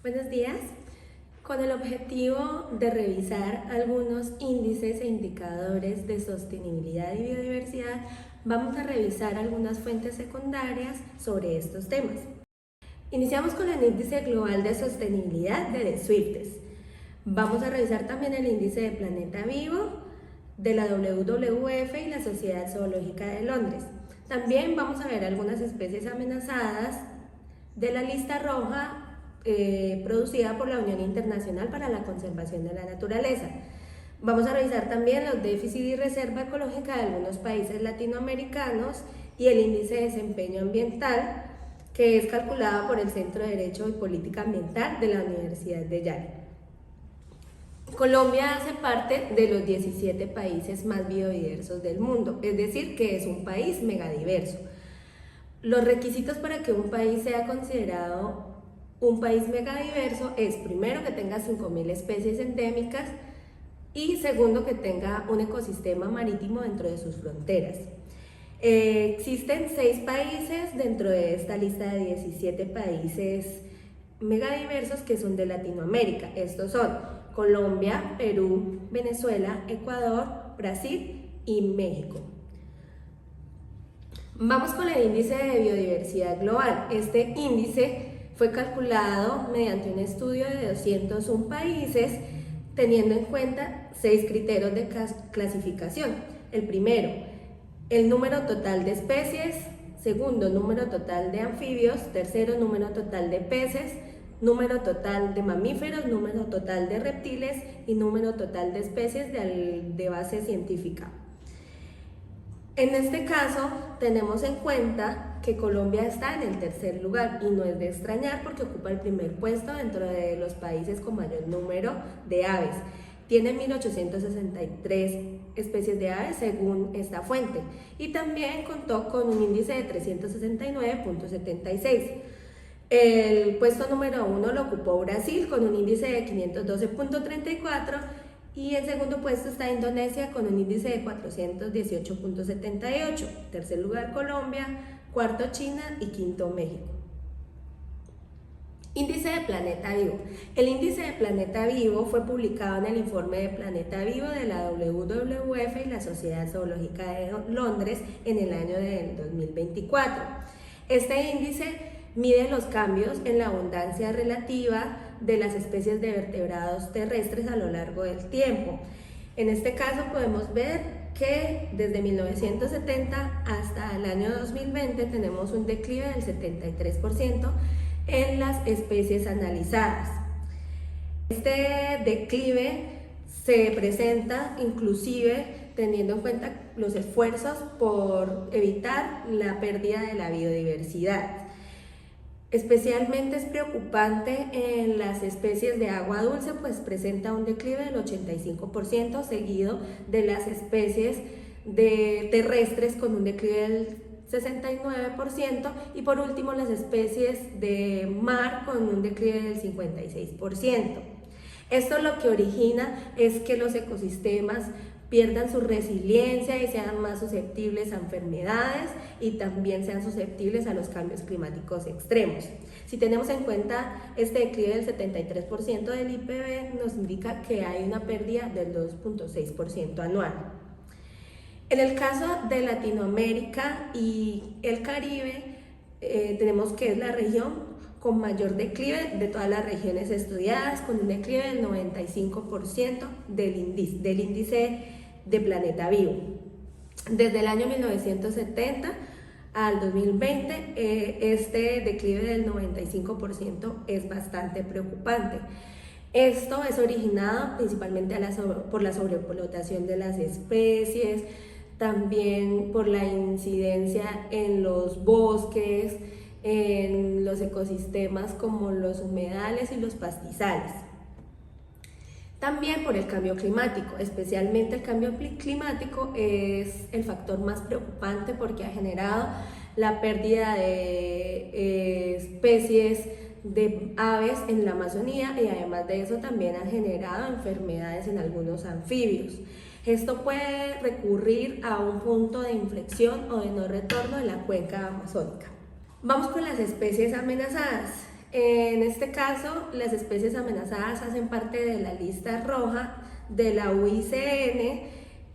Buenos días. Con el objetivo de revisar algunos índices e indicadores de sostenibilidad y biodiversidad, vamos a revisar algunas fuentes secundarias sobre estos temas. Iniciamos con el índice global de sostenibilidad de The Swifties. Vamos a revisar también el índice de Planeta Vivo de la WWF y la Sociedad Zoológica de Londres. También vamos a ver algunas especies amenazadas de la lista roja producida por la Unión Internacional para la Conservación de la Naturaleza. Vamos a revisar también los déficits y reserva ecológica de algunos países latinoamericanos y el índice de desempeño ambiental, que es calculado por el Centro de Derecho y Política Ambiental de la Universidad de Yale. Colombia hace parte de los 17 países más biodiversos del mundo, es decir, que es un país megadiverso. Los requisitos para que un país sea considerado un país megadiverso es, primero, que tenga 5.000 especies endémicas y segundo, que tenga un ecosistema marítimo dentro de sus fronteras. Existen 6 países dentro de esta lista de 17 países megadiversos que son de Latinoamérica. Estos son Colombia, Perú, Venezuela, Ecuador, Brasil y México. Vamos con el índice de biodiversidad global. Este índice fue calculado mediante un estudio de 201 países, teniendo en cuenta 6 criterios de clasificación. El primero, el número total de especies. Segundo, número total de anfibios. Tercero, número total de peces. Número total de mamíferos, número total de reptiles y número total de especies de base científica. En este caso, tenemos en cuenta que Colombia está en el tercer lugar y no es de extrañar porque ocupa el primer puesto dentro de los países con mayor número de aves. Tiene 1.863 especies de aves según esta fuente y también contó con un índice de 369.76. El puesto número 1 lo ocupó Brasil con un índice de 512.34 y en segundo puesto está Indonesia con un índice de 418.78. Tercer lugar Colombia, cuarto China y quinto México. Índice de Planeta Vivo. El índice de Planeta Vivo fue publicado en el informe de Planeta Vivo de la WWF y la Sociedad Zoológica de Londres en el año del 2024. Este índice mide los cambios en la abundancia relativa de las especies de vertebrados terrestres a lo largo del tiempo. En este caso podemos ver que desde 1970 hasta el año 2020 tenemos un declive del 73% en las especies analizadas. Este declive se presenta inclusive teniendo en cuenta los esfuerzos por evitar la pérdida de la biodiversidad. Especialmente es preocupante en las especies de agua dulce, pues presenta un declive del 85%, seguido de las especies terrestres con un declive del 69% y por último las especies de mar con un declive del 56%. Esto lo que origina es que los ecosistemas pierdan su resiliencia y sean más susceptibles a enfermedades y también sean susceptibles a los cambios climáticos extremos. Si tenemos en cuenta este declive del 73% del IPB, nos indica que hay una pérdida del 2.6% anual. En el caso de Latinoamérica y el Caribe, tenemos que es la región con mayor declive de todas las regiones estudiadas, con un declive del 95% del índice de Planeta Vivo. Desde el año 1970 al 2020, este declive del 95% es bastante preocupante. Esto es originado principalmente por la sobreexplotación de las especies, también por la incidencia en los bosques, en los ecosistemas como los humedales y los pastizales. También por el cambio climático, especialmente el cambio climático es el factor más preocupante porque ha generado la pérdida de especies de aves en la Amazonía y además de eso también ha generado enfermedades en algunos anfibios. Esto puede recurrir a un punto de inflexión o de no retorno de la cuenca amazónica. Vamos con las especies amenazadas. En este caso, las especies amenazadas hacen parte de la lista roja de la UICN,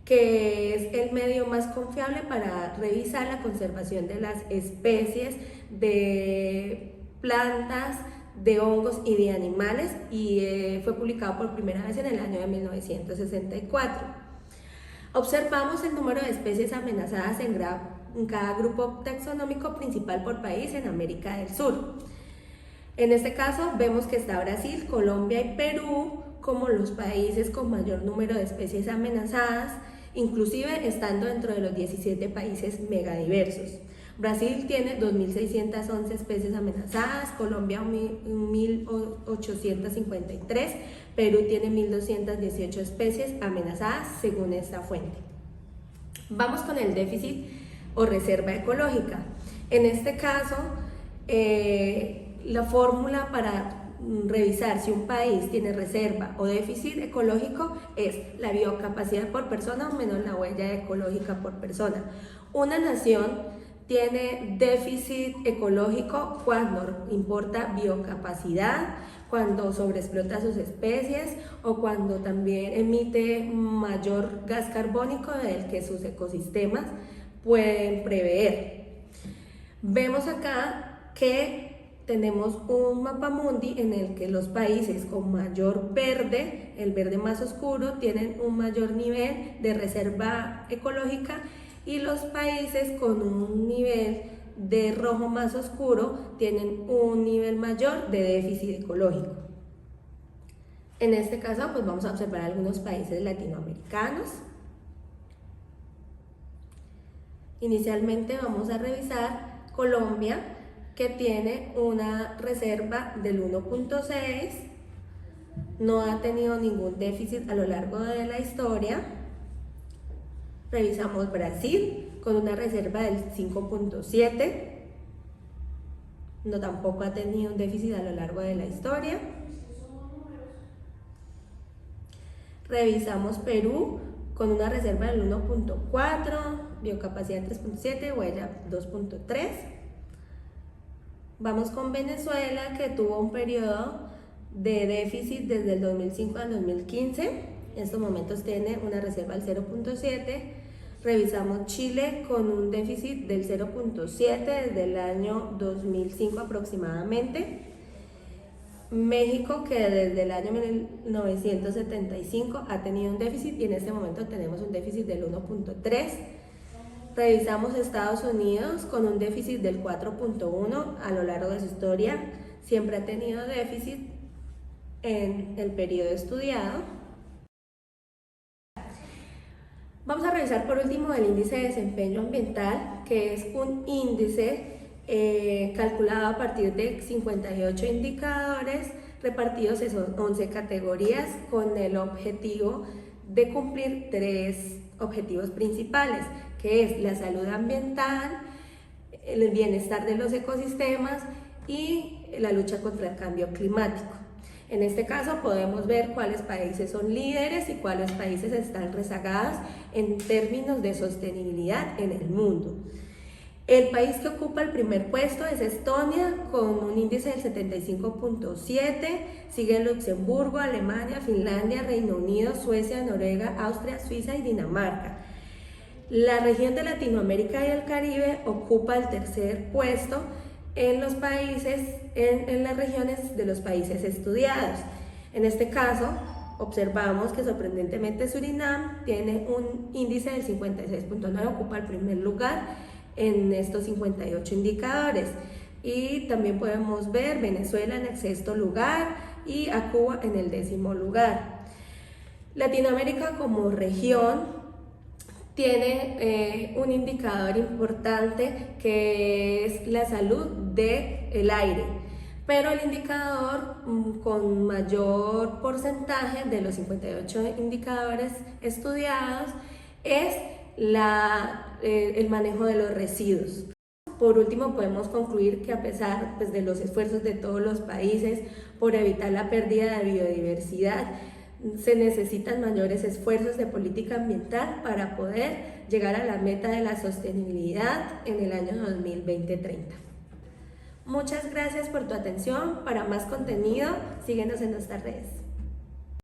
que es el medio más confiable para revisar la conservación de las especies de plantas, de hongos y de animales, y fue publicado por primera vez en el año de 1964. Observamos el número de especies amenazadas en cada grupo taxonómico principal por país en América del Sur. En este caso vemos que está Brasil, Colombia y Perú como los países con mayor número de especies amenazadas, inclusive estando dentro de los 17 países megadiversos. Brasil tiene 2.611 especies amenazadas, Colombia 1.853, Perú tiene 1.218 especies amenazadas según esta fuente. Vamos con el déficit o reserva ecológica. En este caso, la fórmula para revisar si un país tiene reserva o déficit ecológico es la biocapacidad por persona menos la huella ecológica por persona. Una nación tiene déficit ecológico cuando importa biocapacidad, cuando sobreexplota sus especies o cuando también emite mayor gas carbónico del que sus ecosistemas pueden prever. Vemos acá que tenemos un mapamundi en el que los países con mayor verde, el verde más oscuro, tienen un mayor nivel de reserva ecológica, y los países con un nivel de rojo más oscuro tienen un nivel mayor de déficit ecológico. En este caso, pues vamos a observar algunos países latinoamericanos. Inicialmente vamos a revisar Colombia, que tiene una reserva del 1.6, no ha tenido ningún déficit a lo largo de la historia. Revisamos Brasil con una reserva del 5.7, no tampoco ha tenido un déficit a lo largo de la historia. Revisamos Perú con una reserva del 1.4, biocapacidad 3.7, huella 2.3. Vamos con Venezuela, que tuvo un periodo de déficit desde el 2005 al 2015. En estos momentos tiene una reserva del 0.7. Revisamos Chile con un déficit del 0.7 desde el año 2005 aproximadamente. México, que desde el año 1975 ha tenido un déficit, y en este momento tenemos un déficit del 1.3. Revisamos Estados Unidos con un déficit del 4.1 a lo largo de su historia, siempre ha tenido déficit en el periodo estudiado. Vamos a revisar por último el índice de desempeño ambiental, que es un índice calculado a partir de 58 indicadores repartidos en 11 categorías, con el objetivo de cumplir 3 objetivos principales, que es la salud ambiental, el bienestar de los ecosistemas y la lucha contra el cambio climático. En este caso podemos ver cuáles países son líderes y cuáles países están rezagados en términos de sostenibilidad en el mundo. El país que ocupa el primer puesto es Estonia, con un índice del 75.7, sigue Luxemburgo, Alemania, Finlandia, Reino Unido, Suecia, Noruega, Austria, Suiza y Dinamarca. La región de Latinoamérica y el Caribe ocupa el tercer puesto en los países, en las regiones de los países estudiados. En este caso, observamos que sorprendentemente Surinam tiene un índice del 56.9, ocupa el primer lugar en estos 58 indicadores, y también podemos ver Venezuela en el 6º lugar y a Cuba en el 10º lugar. Latinoamérica como región tiene un indicador importante, que es la salud del aire, pero el indicador con mayor porcentaje de los 58 indicadores estudiados es el manejo de los residuos. Por último, podemos concluir que a pesar de los esfuerzos de todos los países por evitar la pérdida de biodiversidad, se necesitan mayores esfuerzos de política ambiental para poder llegar a la meta de la sostenibilidad en el año 2020-30. Muchas gracias por tu atención. Para más contenido, síguenos en nuestras redes.